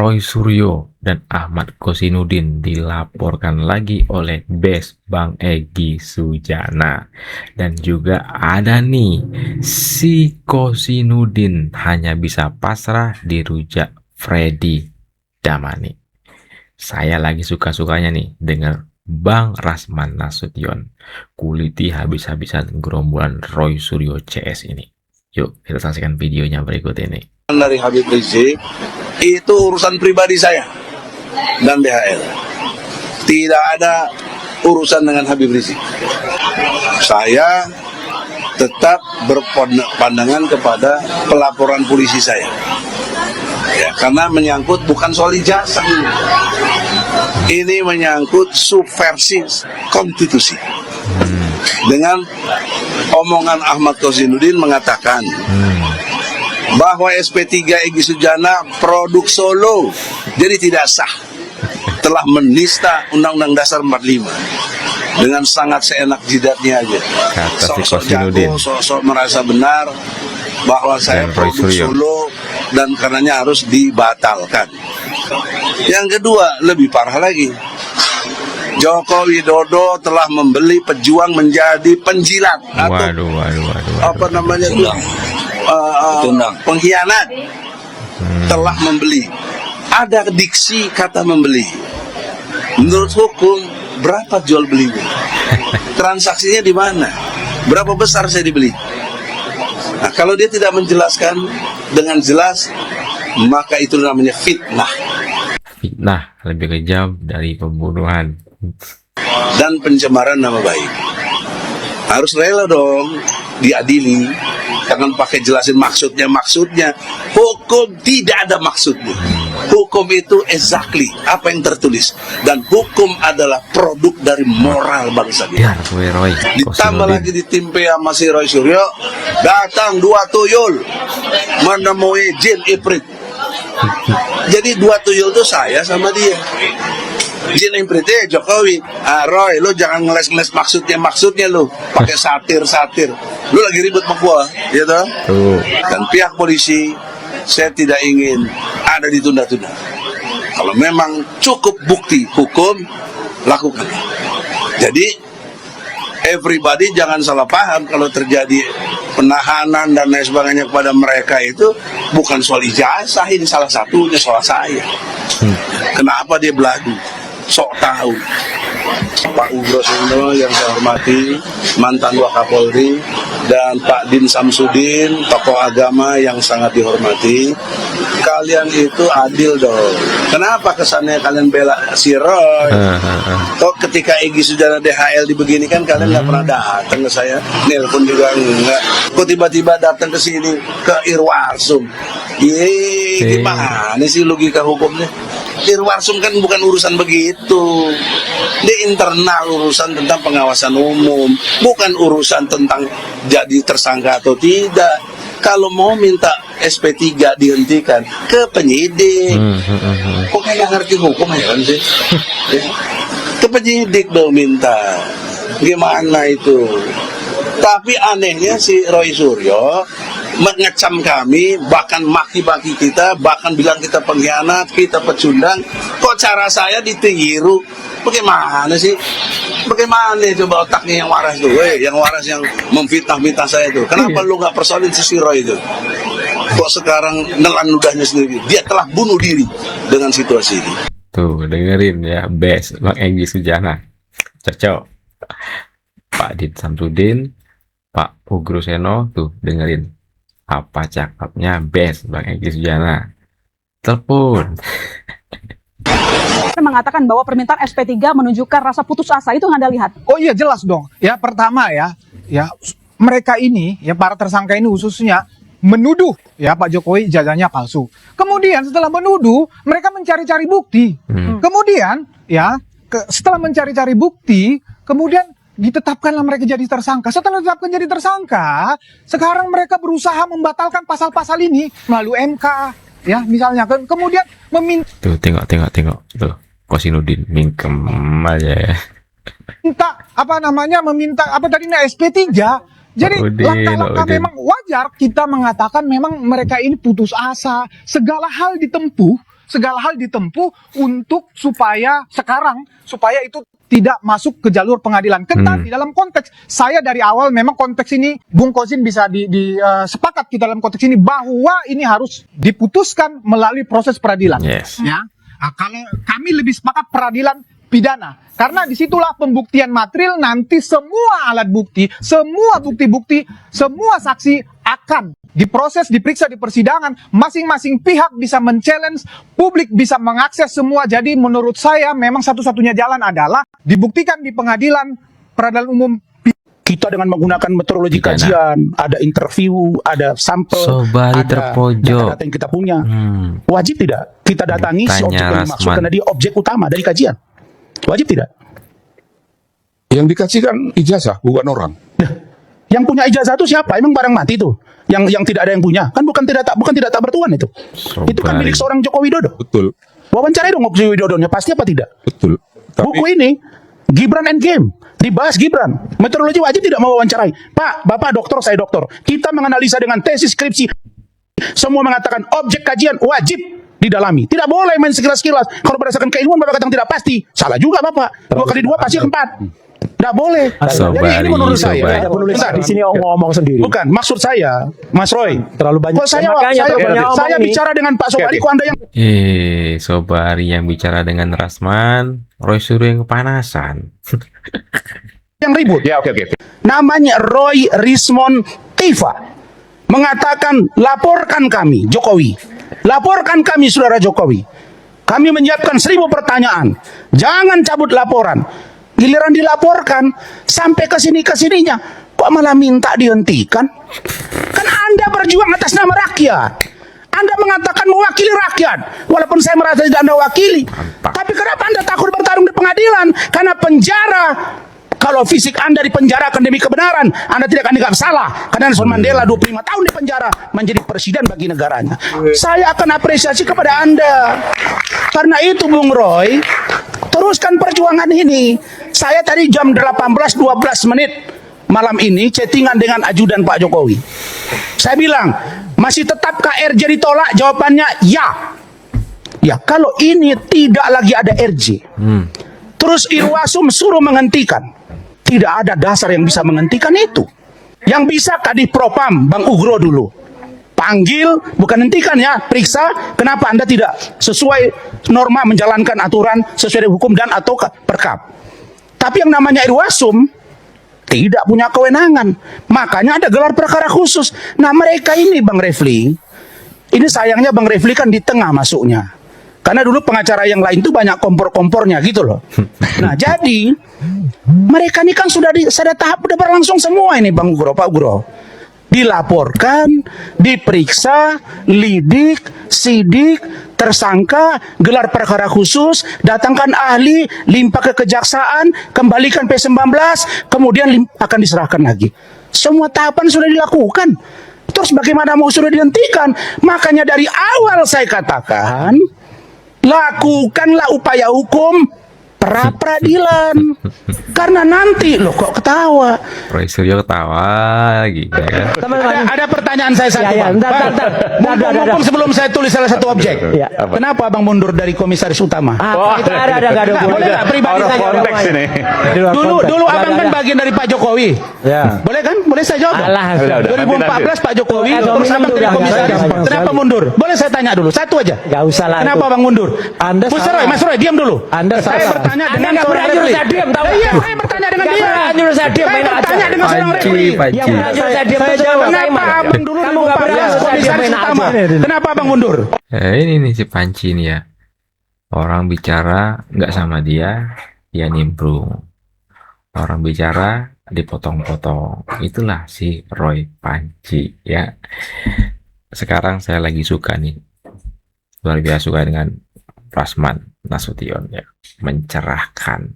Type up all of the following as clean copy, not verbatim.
Roy Suryo dan Ahmad Kosinudin dilaporkan lagi oleh BES Bang Egy Sujana. Dan juga ada nih, si Kosinudin hanya bisa pasrah di rujak Freddy Damani. Saya lagi suka-sukanya nih dengar Bang Rasman Nasution kuliti habis-habisan gerombolan Roy Suryo CS ini. Yuk kita saksikan videonya berikut ini. Dari Habib Rizik itu urusan pribadi saya dan DHL, tidak ada urusan dengan Habib Rizik. Saya tetap berpandangan kepada pelaporan polisi saya ya, karena menyangkut bukan soal ijazah ini menyangkut subversi konstitusi. Dengan omongan Ahmad Kosinudin mengatakan bahwa SP3 Egy Sujana produk Solo, jadi tidak sah, telah menista Undang-Undang Dasar 45 dengan sangat seenak jidatnya aja. Sok-sok jago, sok-sok merasa benar bahwa saya produk Solo dan karenanya harus dibatalkan. Yang kedua, lebih parah lagi, Joko Widodo telah membeli pejuang menjadi penjilat atau apa namanya itu pengkhianat. Telah membeli, ada diksi kata membeli. Menurut hukum berapa jual belinya? Transaksinya di mana? Berapa besar saya dibeli? Nah, kalau dia tidak menjelaskan dengan jelas, maka itu namanya fitnah. Fitnah lebih kejam dari pembunuhan dan pencemaran nama baik. Harus rela dong diadili. Jangan pakai jelasin maksudnya. Hukum tidak ada maksudnya. Hukum itu exactly apa yang tertulis, dan hukum adalah produk dari moral bangsa kita. Ditambah lagi ditimpa sama si Roy Suryo, datang 2 tuyul menemui jin Ifrit. Jadi 2 tuyul itu saya sama dia. Jin Ifritnya Jokowi. Roy, lu jangan ngeles-ngeles maksudnya lu pakai satir. Lu lagi ribut sama gua, gitu. Dan pihak polisi, saya tidak ingin ada ditunda-tunda. Kalau memang cukup bukti hukum, lakukan. Jadi everybody jangan salah paham kalau terjadi penahanan dan lain sebagainya kepada mereka itu bukan soal ijazah, ini salah satunya soal saya. Kenapa dia beladu? Sok tahu. Pak Ugro yang saya hormati, mantan Wakapolri, dan Pak Din Samsudin, tokoh agama yang sangat dihormati, kalian itu adil dong. Kenapa kesannya kalian bela si Roy? Kok ketika Egy Sujana DHL dibeginikan kalian nggak pernah datang ke saya, nelpon juga enggak. Kok tiba-tiba datang ke sini ke Irwarsum? Gimana sih logika hukumnya? Irwarsum kan bukan urusan begitu. Di internal urusan tentang pengawasan umum, bukan urusan tentang jadi tersangka atau tidak. Kalau mau minta SP3 dihentikan ke penyidik. Kok kayak ngerti hukum ya kan sih? Ke penyidik dong minta. Gimana itu? Tapi anehnya si Roy Suryo mengecam kami, bahkan maki-maki kita, bahkan bilang kita pengkhianat, kita pecundang. Kok cara saya ditiru? Bagaimana sih? Bagaimana coba otaknya yang waras tuh? Yang waras yang memfitnah-fitnah saya itu. Kenapa lu gak persoalin si Roy itu? Kok sekarang nelan ludahnya sendiri? Dia telah bunuh diri dengan situasi ini. Tuh dengerin ya, BES Bang Egy Sujana. Cocok. Pak Din Samsudin, Pak Ugro Seno, tuh dengerin apa cakapnya BES Bang Egy Sujana. Telepon. Mengatakan bahwa permintaan SP3 menunjukkan rasa putus asa, itu yang Anda lihat? Oh iya, jelas dong. Ya, pertama ya mereka ini, ya para tersangka ini khususnya menuduh ya Pak Jokowi ijazahnya palsu. Kemudian setelah menuduh, mereka mencari-cari bukti. Kemudian ya setelah mencari-cari bukti, kemudian ditetapkanlah mereka jadi tersangka. Setelah ditetapkan jadi tersangka, sekarang mereka berusaha membatalkan pasal-pasal ini melalui MK, ya misalnya. Kemudian meminta. Tuh tengok tuh Kosinudin mingkem aja ya. Meminta apa tadi SP3. Jadi langkah-langkah memang wajar kita mengatakan memang mereka ini putus asa, segala hal ditempuh segala hal ditempuh untuk supaya itu tidak masuk ke jalur pengadilan. Tetapi dalam konteks saya dari awal memang konteks ini Bung Kozin bisa sepakat kita dalam konteks ini bahwa ini harus diputuskan melalui proses peradilan. Yes. Ya. Nah, kalau kami lebih sepakat peradilan pidana, karena disitulah pembuktian material, nanti semua alat bukti, semua bukti-bukti, semua saksi akan diproses, diperiksa di persidangan, masing-masing pihak bisa men-challenge, publik bisa mengakses semua. Jadi menurut saya memang satu-satunya jalan adalah dibuktikan di pengadilan, peradilan umum. Kita dengan menggunakan metodologi Pidana. kajian, ada interview, ada sampel, Sobari ada terpojok. data-data yang kita punya. Wajib tidak kita datangi si Tanya objek yang dimaksud Rasman. karena dia objek utama dari kajian? Wajib tidak? Yang dikasihkan ijazah bukan orang. Yang punya ijazah itu siapa? Emang barang mati itu? Yang tidak ada yang punya? Kan bukan tidak tak bertuan itu. Itu kan milik seorang Joko Widodo. Betul, Wawancarai dong Joko Widodonya, pasti apa tidak? betul. Tapi Buku ini Gibran and Game dibahas Gibran. Metodologi wajib tidak mewawancarai. Pak, Bapak dokter, saya dokter. Kita menganalisa dengan tesis skripsi. Semua mengatakan objek kajian wajib didalami. Tidak boleh main sekilas-sekilas. Kalau berdasarkan keilmuan Bapak katakan tidak pasti. Salah juga Bapak. 2 kali 2 pasti 4. Tidak boleh. Jadi ini menurut saya. Sobari. Penulis Bentar. di sini ngomong sendiri. Bukan, maksud saya, Mas Roy. Terlalu banyak. Kalau saya, Makanya terlalu banyak saya omong ini. bicara dengan Pak Sobari, kok Anda yang Sobari yang bicara dengan Rasman, Roy Suryo yang kepanasan. ribut. ya oke. Namanya Roy Rismond Tifa mengatakan laporkan kami Jokowi, laporkan kami saudara Jokowi, kami menyiapkan 1000 pertanyaan, jangan cabut laporan. Giliran dilaporkan sampai ke sininya kok malah minta dihentikan. Kan Anda berjuang atas nama rakyat, Anda mengatakan mewakili rakyat, walaupun saya merasa tidak Anda wakili. Tapi kenapa Anda takut bertarung di pengadilan? Karena penjara, kalau fisik Anda dipenjarakan demi kebenaran, Anda tidak akan dianggap salah. Karena Nelson Mandela 25 tahun di penjara menjadi presiden bagi negaranya. Saya akan apresiasi kepada Anda. Karena itu Bung Roy, teruskan perjuangan ini. Saya tadi jam 18.12 menit malam ini chattingan dengan ajudan Pak Jokowi. Saya bilang, masih tetap KRJ ditolak? Jawabannya ya. Ya, kalau ini tidak lagi ada RJ, terus Irwasum suruh menghentikan, tidak ada dasar yang bisa menghentikan itu. Yang bisa Kadif Propam, Bang Ugro dulu. Panggil, bukan hentikan ya, periksa kenapa Anda tidak sesuai norma menjalankan aturan sesuai dengan hukum dan atau perkap. Tapi yang namanya Irwasum tidak punya kewenangan. Makanya ada gelar perkara khusus. Nah mereka ini Bang Refli, ini sayangnya Bang Refli kan di tengah masuknya. Karena dulu pengacara yang lain tuh banyak kompor-kompornya gitu loh. Nah jadi mereka ini kan sudah tahap udah berlangsung semua ini Bang Ugro, Pak Ugro. Dilaporkan, diperiksa, lidik, sidik, tersangka, gelar perkara khusus, datangkan ahli, limpah ke kejaksaan, kembalikan P19, kemudian akan diserahkan lagi. Semua tahapan sudah dilakukan. Terus bagaimana mau sudah dihentikan? Makanya dari awal saya katakan, lakukanlah upaya hukum pra-peradilan. Karena nanti loh kok ketawa. Roy Suryo ketawa lagi ya kan. Ada pertanyaan saya satu, Ya, Bang. bentar. Mumpung sebelum saya tulis salah satu objek. Ya. Kenapa Abang mundur dari komisaris utama? Itu ada nggak ada Boleh nggak pribadi Out of saja? context ini. Di luar Dulu konteks. abang kan bagian dari Pak Jokowi. Ya. Boleh kan? Boleh saya jawab? Alah, Udah. 2014 Pak Jokowi, Eh, terus abang jadi udah, komisaris. gampang Kenapa sekali. mundur? Boleh saya tanya dulu, satu aja. Nggak usah lah Kenapa itu. Abang mundur? Anda Mas salah. Roy, Mas Roy, diam dulu. Anda Saya salah. bertanya Anda dengan nggak seorang pernah nyuruh refli. saya diam, tahu Iya, nggak? saya bertanya dengan Nggak dia. pernah nyuruh saya diam, Saya main bertanya aja. dengan seorang Panci, refli. Panci. Yang pernah nyuruh saya diam Saya itu jawab. Mas Kenapa Saiman. Abang dulu Kamu nggak pernah 2014 nyuruh saya diam, komisaris main utama? aja. Kenapa Abang mundur? Ini nih si Panci nih ya. Orang bicara nggak sama dia nimbrung. Orang bicara dipotong-potong. Itulah si Roy Panci ya. Sekarang saya lagi suka nih. Luar biasa suka dengan Rasman Nasution ya. Mencerahkan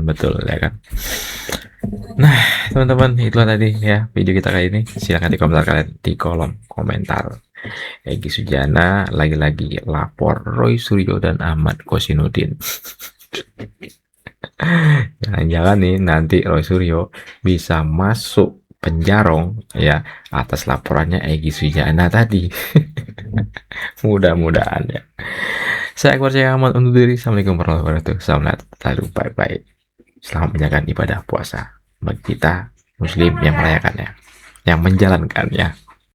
betul ya kan. Nah teman-teman, itulah tadi ya video kita kali ini. Silahkan di komentar kalian di kolom komentar. Egy Sujana lagi-lagi lapor Roy Suryo dan Ahmad Kosinudin. Jangan-jangan nih nanti Roy Suryo bisa masuk penjarong ya atas laporannya Egy Sujana tadi. Mudah-mudahan ya. Saya Akbar Syekh Ahmad undur diri. Assalamualaikum warahmatullahi wabarakatuh. Selamat bye-bye. Selamat menjalankan ibadah puasa bagi kita Muslim yang merayakannya, yang menjalankannya.